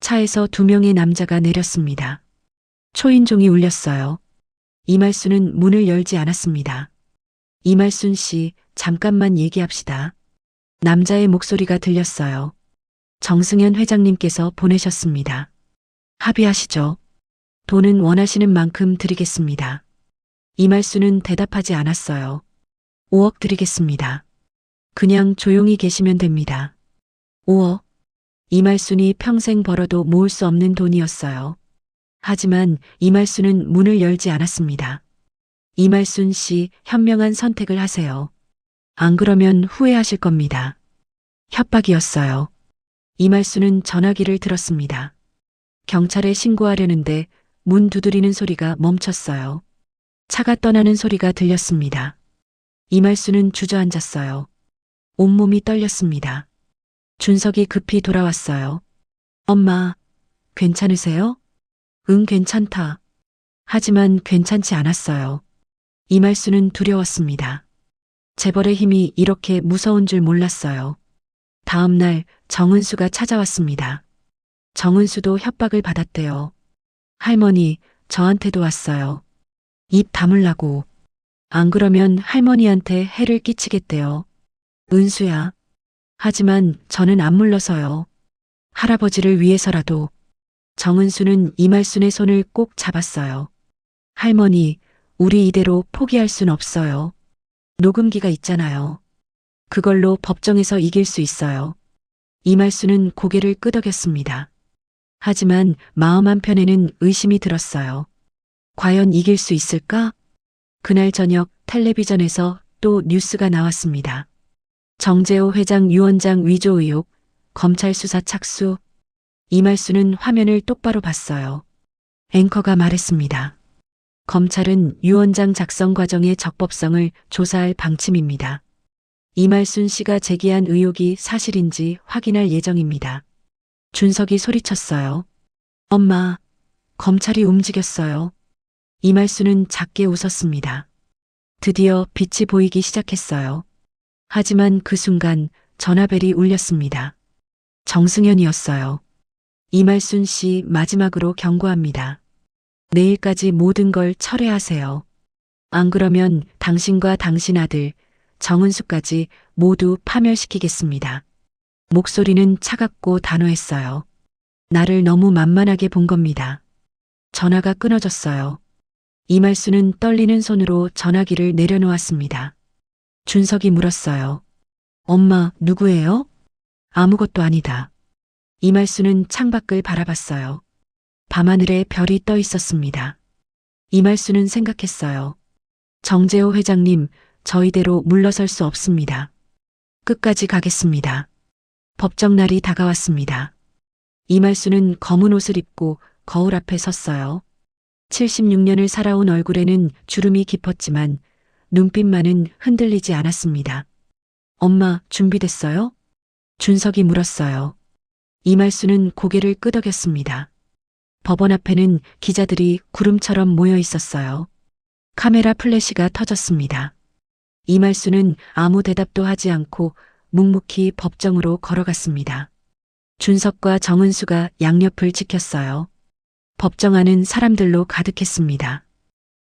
차에서 두 명의 남자가 내렸습니다. 초인종이 울렸어요. 이말수는 문을 열지 않았습니다. 이말순 씨, 잠깐만 얘기합시다. 남자의 목소리가 들렸어요. 정승현 회장님께서 보내셨습니다. 합의하시죠. 돈은 원하시는 만큼 드리겠습니다. 이말수는 대답하지 않았어요. 5억 드리겠습니다. 그냥 조용히 계시면 됩니다. 5억. 이말순이 평생 벌어도 모을 수 없는 돈이었어요. 하지만 이말수는 문을 열지 않았습니다. 이말순 씨, 현명한 선택을 하세요. 안 그러면 후회하실 겁니다. 협박이었어요. 이말수는 전화기를 들었습니다. 경찰에 신고하려는데 문 두드리는 소리가 멈췄어요. 차가 떠나는 소리가 들렸습니다. 이말수는 주저앉았어요. 온몸이 떨렸습니다. 준석이 급히 돌아왔어요. 엄마, 괜찮으세요? 응, 괜찮다. 하지만 괜찮지 않았어요. 이말수는 두려웠습니다. 재벌의 힘이 이렇게 무서운 줄 몰랐어요. 다음 날 정은수가 찾아왔습니다. 정은수도 협박을 받았대요. 할머니, 저한테도 왔어요. 입 다물라고. 안 그러면 할머니한테 해를 끼치겠대요. 은수야. 하지만 저는 안 물러서요. 할아버지를 위해서라도. 정은수는 이말순의 손을 꼭 잡았어요. 할머니, 우리 이대로 포기할 순 없어요. 녹음기가 있잖아요. 그걸로 법정에서 이길 수 있어요. 이말수는 고개를 끄덕였습니다. 하지만 마음 한편에는 의심이 들었어요. 과연 이길 수 있을까? 그날 저녁 텔레비전에서 또 뉴스가 나왔습니다. 정재호 회장 유원장 위조 의혹, 검찰 수사 착수. 이말수는 화면을 똑바로 봤어요. 앵커가 말했습니다. 검찰은 유원장 작성 과정의 적법성을 조사할 방침입니다. 이말순 씨가 제기한 의혹이 사실인지 확인할 예정입니다. 준석이 소리쳤어요. 엄마, 검찰이 움직였어요. 이말순은 작게 웃었습니다. 드디어 빛이 보이기 시작했어요. 하지만 그 순간 전화벨이 울렸습니다. 정승현이었어요. 이말순 씨, 마지막으로 경고합니다. 내일까지 모든 걸 철회하세요. 안 그러면 당신과 당신 아들, 정은수까지 모두 파멸시키겠습니다. 목소리는 차갑고 단호했어요. 나를 너무 만만하게 본 겁니다. 전화가 끊어졌어요. 이말수는 떨리는 손으로 전화기를 내려놓았습니다. 준석이 물었어요. 엄마, 누구예요? 아무것도 아니다. 이말수는 창밖을 바라봤어요. 밤하늘에 별이 떠 있었습니다. 이말수는 생각했어요. 정재호 회장님, 저희대로 물러설 수 없습니다. 끝까지 가겠습니다. 법정 날이 다가왔습니다. 이말수는 검은 옷을 입고 거울 앞에 섰어요. 76년을 살아온 얼굴에는 주름이 깊었지만 눈빛만은 흔들리지 않았습니다. 엄마, 준비됐어요? 준석이 물었어요. 이말수는 고개를 끄덕였습니다. 법원 앞에는 기자들이 구름처럼 모여 있었어요. 카메라 플래시가 터졌습니다. 이말수는 아무 대답도 하지 않고 묵묵히 법정으로 걸어갔습니다. 준석과 정은수가 양옆을 지켰어요. 법정 안은 사람들로 가득했습니다.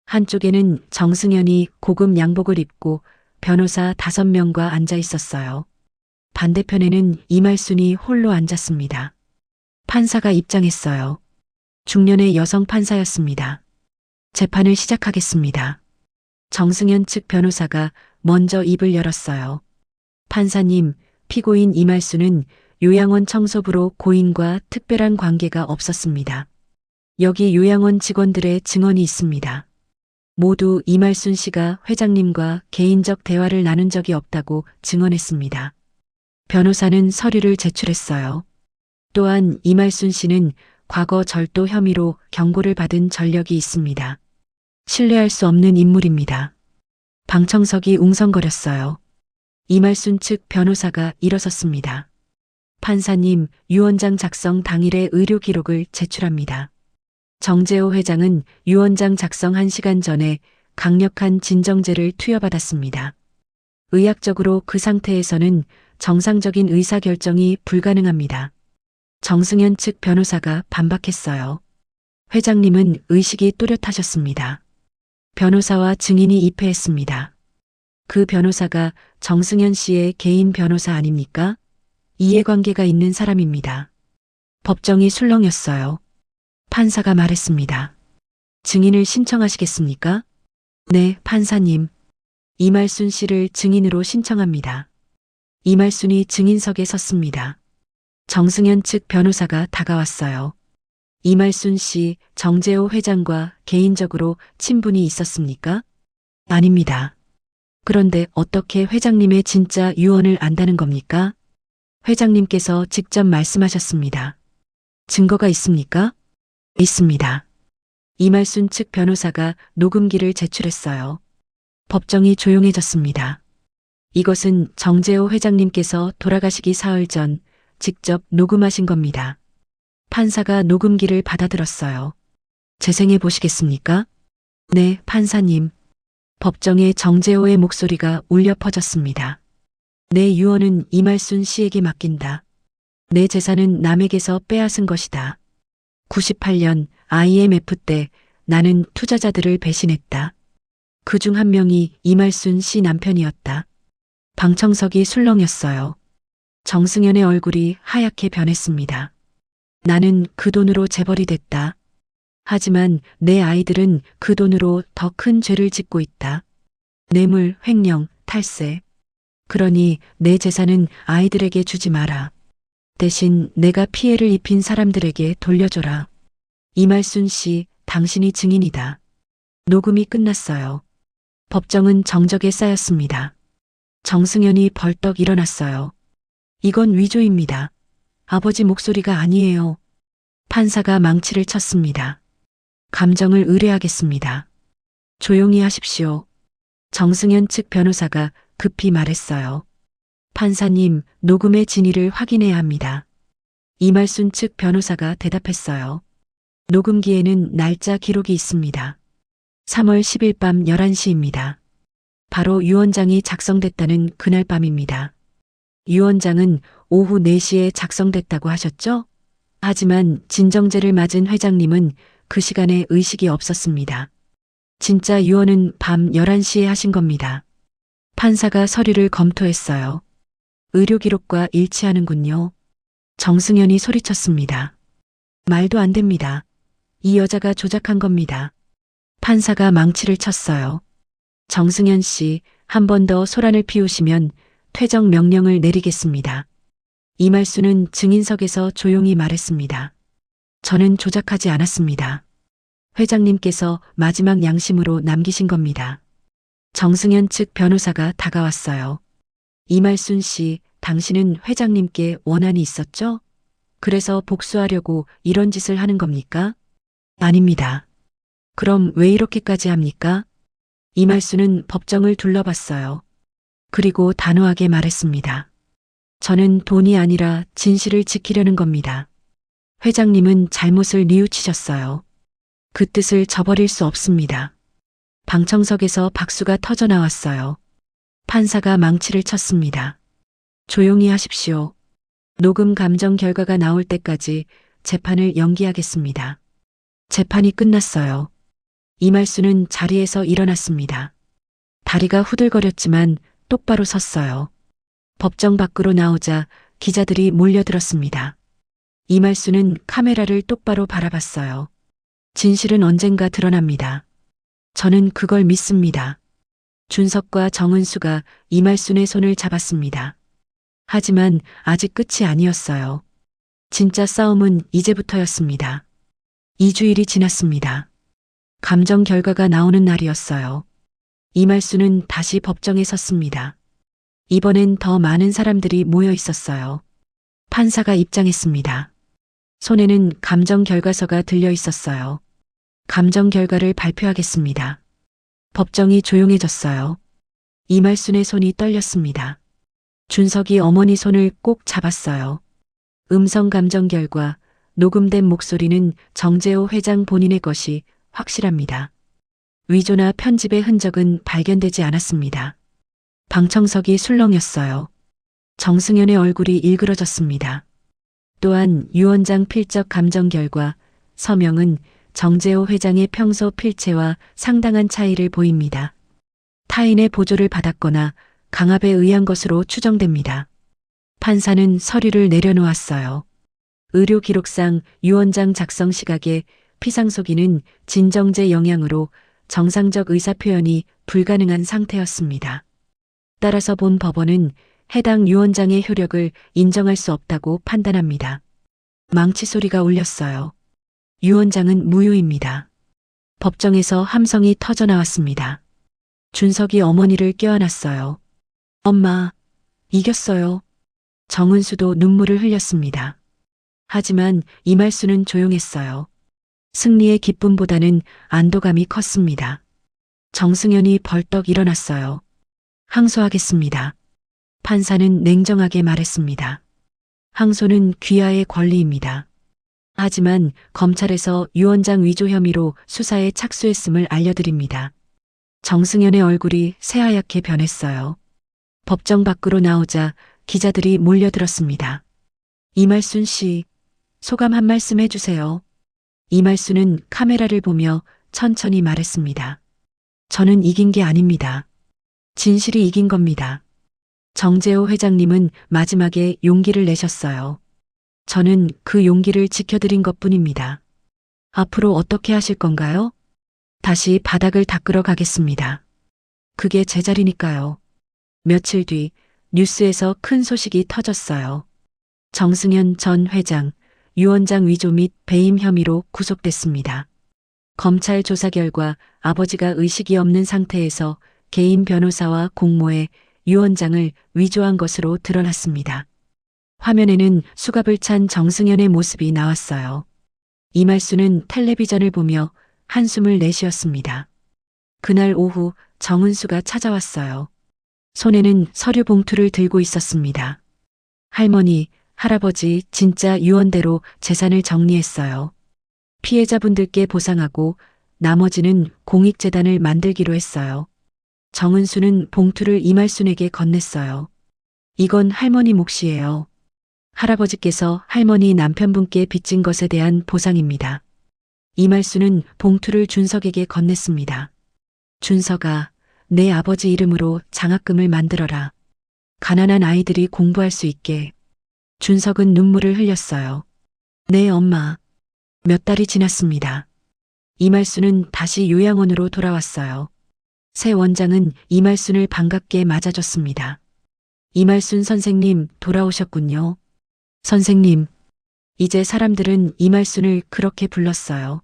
한쪽에는 정승현이 고급 양복을 입고 변호사 5명과 앉아 있었어요. 반대편에는 이말순이 홀로 앉았습니다. 판사가 입장했어요. 중년의 여성 판사였습니다. 재판을 시작하겠습니다. 정승현 측 변호사가 먼저 입을 열었어요. 판사님, 피고인 이말수는 요양원 청소부로 고인과 특별한 관계가 없었습니다. 여기 요양원 직원들의 증언이 있습니다. 모두 이말순 씨가 회장님과 개인적 대화를 나눈 적이 없다고 증언했습니다. 변호사는 서류를 제출했어요. 또한 이말순 씨는 과거 절도 혐의로 경고를 받은 전력이 있습니다. 신뢰할 수 없는 인물입니다. 방청석이 웅성거렸어요. 이말순 측 변호사가 일어섰습니다. 판사님, 유언장 작성 당일의 의료 기록을 제출합니다. 정재호 회장은 유언장 작성 1시간 전에 강력한 진정제를 투여받았습니다. 의학적으로 그 상태에서는 정상적인 의사결정이 불가능합니다. 정승현 측 변호사가 반박했어요. 회장님은 의식이 또렷하셨습니다. 변호사와 증인이 입회했습니다. 그 변호사가 정승현 씨의 개인 변호사 아닙니까? 이해관계가 있는 사람입니다. 법정이 술렁였어요. 판사가 말했습니다. 증인을 신청하시겠습니까? 네, 판사님. 이말순 씨를 증인으로 신청합니다. 이말순이 증인석에 섰습니다. 정승현 측 변호사가 다가왔어요. 이말순 씨, 정재호 회장과 개인적으로 친분이 있었습니까? 아닙니다. 그런데 어떻게 회장님의 진짜 유언을 안다는 겁니까? 회장님께서 직접 말씀하셨습니다. 증거가 있습니까? 있습니다. 이말순 측 변호사가 녹음기를 제출했어요. 법정이 조용해졌습니다. 이것은 정재호 회장님께서 돌아가시기 사흘 전 직접 녹음하신 겁니다. 판사가 녹음기를 받아들었어요. 재생해 보시겠습니까? 네, 판사님. 법정에 정재호의 목소리가 울려 퍼졌습니다. 내 유언은 이말순 씨에게 맡긴다. 내 재산은 남에게서 빼앗은 것이다. 98년 IMF 때 나는 투자자들을 배신했다. 그중 한 명이 이말순 씨 남편이었다. 방청석이 술렁였어요. 정승현의 얼굴이 하얗게 변했습니다. 나는 그 돈으로 재벌이 됐다. 하지만 내 아이들은 그 돈으로 더 큰 죄를 짓고 있다. 뇌물, 횡령, 탈세. 그러니 내 재산은 아이들에게 주지 마라. 대신 내가 피해를 입힌 사람들에게 돌려줘라. 이말순 씨, 당신이 증인이다. 녹음이 끝났어요. 법정은 정적에 쌓였습니다. 정승현이 벌떡 일어났어요. 이건 위조입니다. 아버지 목소리가 아니에요. 판사가 망치를 쳤습니다. 감정을 의뢰하겠습니다. 조용히 하십시오. 정승현 측 변호사가 급히 말했어요. 판사님, 녹음의 진위를 확인해야 합니다. 이말순 측 변호사가 대답했어요. 녹음기에는 날짜 기록이 있습니다. 3월 10일 밤 11시입니다. 바로 유언장이 작성됐다는 그날 밤입니다. 유언장은 오후 4시에 작성됐다고 하셨죠? 하지만 진정제를 맞은 회장님은 그 시간에 의식이 없었습니다. 진짜 유언은 밤 11시에 하신 겁니다. 판사가 서류를 검토했어요. 의료 기록과 일치하는군요. 정승현이 소리쳤습니다. 말도 안 됩니다. 이 여자가 조작한 겁니다. 판사가 망치를 쳤어요. 정승현 씨, 한 번 더 소란을 피우시면 퇴정 명령을 내리겠습니다. 이말순은 증인석에서 조용히 말했습니다. 저는 조작하지 않았습니다. 회장님께서 마지막 양심으로 남기신 겁니다. 정승현 측 변호사가 다가왔어요. 이말순 씨, 당신은 회장님께 원한이 있었죠? 그래서 복수하려고 이런 짓을 하는 겁니까? 아닙니다. 그럼 왜 이렇게까지 합니까? 이말순은 법정을 둘러봤어요. 그리고 단호하게 말했습니다. 저는 돈이 아니라 진실을 지키려는 겁니다. 회장님은 잘못을 뉘우치셨어요. 그 뜻을 저버릴 수 없습니다. 방청석에서 박수가 터져 나왔어요. 판사가 망치를 쳤습니다. 조용히 하십시오. 녹음 감정 결과가 나올 때까지 재판을 연기하겠습니다. 재판이 끝났어요. 이말순은 자리에서 일어났습니다. 다리가 후들거렸지만 똑바로 섰어요. 법정 밖으로 나오자 기자들이 몰려들었습니다. 이말순은 카메라를 똑바로 바라봤어요. 진실은 언젠가 드러납니다. 저는 그걸 믿습니다. 준석과 정은수가 이말순의 손을 잡았습니다. 하지만 아직 끝이 아니었어요. 진짜 싸움은 이제부터였습니다. 2주일이 지났습니다. 감정 결과가 나오는 날이었어요. 이말순은 다시 법정에 섰습니다. 이번엔 더 많은 사람들이 모여 있었어요. 판사가 입장했습니다. 손에는 감정 결과서가 들려 있었어요. 감정 결과를 발표하겠습니다. 법정이 조용해졌어요. 이말순의 손이 떨렸습니다. 준석이 어머니 손을 꼭 잡았어요. 음성 감정 결과 녹음된 목소리는 정재호 회장 본인의 것이 확실합니다. 위조나 편집의 흔적은 발견되지 않았습니다. 방청석이 술렁였어요. 정승연의 얼굴이 일그러졌습니다. 또한 유 원장 필적 감정 결과 서명은 정재호 회장의 평소 필체와 상당한 차이를 보입니다. 타인의 보조를 받았거나 강압에 의한 것으로 추정됩니다. 판사는 서류를 내려놓았어요. 의료 기록상 유 원장 작성 시각에 피상속인은 진정제 영향으로 정상적 의사표현이 불가능한 상태였습니다. 따라서 본 법원은 해당 유 원장의 효력을 인정할 수 없다고 판단합니다. 망치 소리가 울렸어요. 유 원장은 무효입니다. 법정에서 함성이 터져 나왔습니다. 준석이 어머니를 껴안았어요. 엄마, 이겼어요. 정은수도 눈물을 흘렸습니다. 하지만 이말수는 조용했어요. 승리의 기쁨보다는 안도감이 컸습니다. 정승연이 벌떡 일어났어요. 항소하겠습니다. 판사는 냉정하게 말했습니다. 항소는 귀하의 권리입니다. 하지만 검찰에서 유 원장 위조 혐의로 수사에 착수했음을 알려드립니다. 정승연의 얼굴이 새하얗게 변했어요. 법정 밖으로 나오자 기자들이 몰려들었습니다. 이말순 씨, 소감 한 말씀 해주세요. 이말순은 카메라를 보며 천천히 말했습니다. 저는 이긴 게 아닙니다. 진실이 이긴 겁니다. 정재호 회장님은 마지막에 용기를 내셨어요. 저는 그 용기를 지켜드린 것뿐입니다. 앞으로 어떻게 하실 건가요? 다시 바닥을 닦으러 가겠습니다. 그게 제 자리니까요. 며칠 뒤 뉴스에서 큰 소식이 터졌어요. 정승연 전 회장, 유 원장 위조 및 배임 혐의로 구속됐습니다. 검찰 조사 결과 아버지가 의식이 없는 상태에서 개인 변호사와 공모해 유 원장을 위조한 것으로 드러났습니다. 화면에는 수갑을 찬 정승연의 모습이 나왔어요. 이말수는 텔레비전을 보며 한숨을 내쉬었습니다. 그날 오후 정은수가 찾아왔어요. 손에는 서류 봉투를 들고 있었습니다. 할머니, 할아버지 진짜 유언대로 재산을 정리했어요. 피해자분들께 보상하고 나머지는 공익재단을 만들기로 했어요. 정은수는 봉투를 이말순에게 건넸어요. 이건 할머니 몫이에요. 할아버지께서 할머니 남편분께 빚진 것에 대한 보상입니다. 이말순은 봉투를 준석에게 건넸습니다. 준석아, 내 아버지 이름으로 장학금을 만들어라. 가난한 아이들이 공부할 수 있게. 준석은 눈물을 흘렸어요. 네, 엄마. 몇 달이 지났습니다. 이말순은 다시 요양원으로 돌아왔어요. 새 원장은 이말순을 반갑게 맞아줬습니다. 이말순 선생님 돌아오셨군요. 선생님. 이제 사람들은 이말순을 그렇게 불렀어요.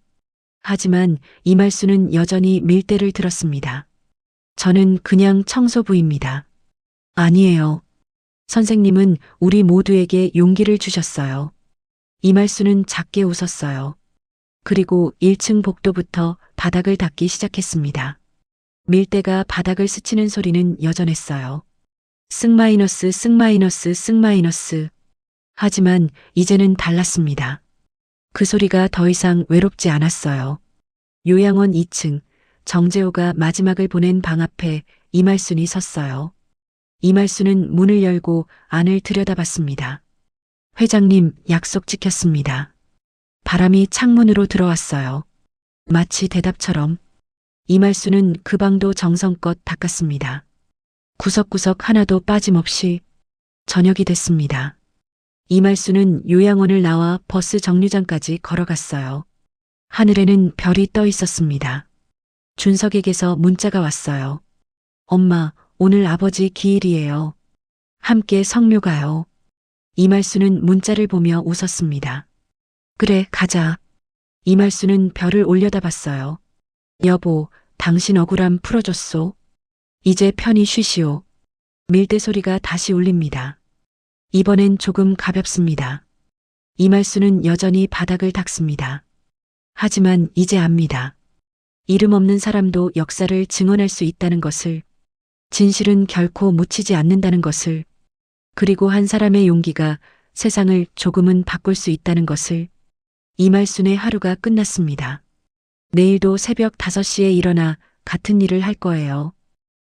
하지만 이말순은 여전히 밀대를 들었습니다. 저는 그냥 청소부입니다. 아니에요. 선생님은 우리 모두에게 용기를 주셨어요. 이말순은 작게 웃었어요. 그리고 1층 복도부터 바닥을 닦기 시작했습니다. 밀대가 바닥을 스치는 소리는 여전했어요. 쓱 쓱. 하지만 이제는 달랐습니다. 그 소리가 더 이상 외롭지 않았어요. 요양원 2층, 정재호가 마지막을 보낸 방 앞에 이말순이 섰어요. 이말순은 문을 열고 안을 들여다봤습니다. 회장님, 약속 지켰습니다. 바람이 창문으로 들어왔어요. 마치 대답처럼. 이말순은 그 방도 정성껏 닦았습니다. 구석구석 하나도 빠짐없이. 저녁이 됐습니다. 이말순은 요양원을 나와 버스 정류장까지 걸어갔어요. 하늘에는 별이 떠 있었습니다. 준석에게서 문자가 왔어요. 엄마, 오늘 아버지 기일이에요. 함께 성묘 가요. 이말순은 문자를 보며 웃었습니다. 그래, 가자. 이말순은 별을 올려다봤어요. 여보, 당신 억울함 풀어줬소. 이제 편히 쉬시오. 밀대 소리가 다시 울립니다. 이번엔 조금 가볍습니다. 이말순은 여전히 바닥을 닦습니다. 하지만 이제 압니다. 이름 없는 사람도 역사를 증언할 수 있다는 것을, 진실은 결코 묻히지 않는다는 것을, 그리고 한 사람의 용기가 세상을 조금은 바꿀 수 있다는 것을. 이말순의 하루가 끝났습니다. 내일도 새벽 5시에 일어나 같은 일을 할 거예요.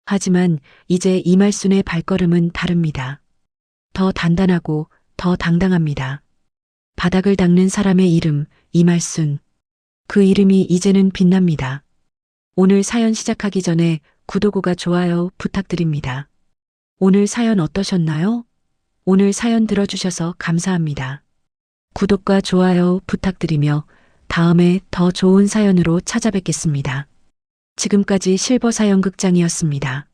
하지만 이제 이말순의 발걸음은 다릅니다. 더 단단하고 더 당당합니다. 바닥을 닦는 사람의 이름, 이말순. 그 이름이 이제는 빛납니다. 오늘 사연 시작하기 전에 구독과 좋아요 부탁드립니다. 오늘 사연 어떠셨나요? 오늘 사연 들어주셔서 감사합니다. 구독과 좋아요 부탁드리며 다음에 더 좋은 사연으로 찾아뵙겠습니다. 지금까지 실버사연극장이었습니다.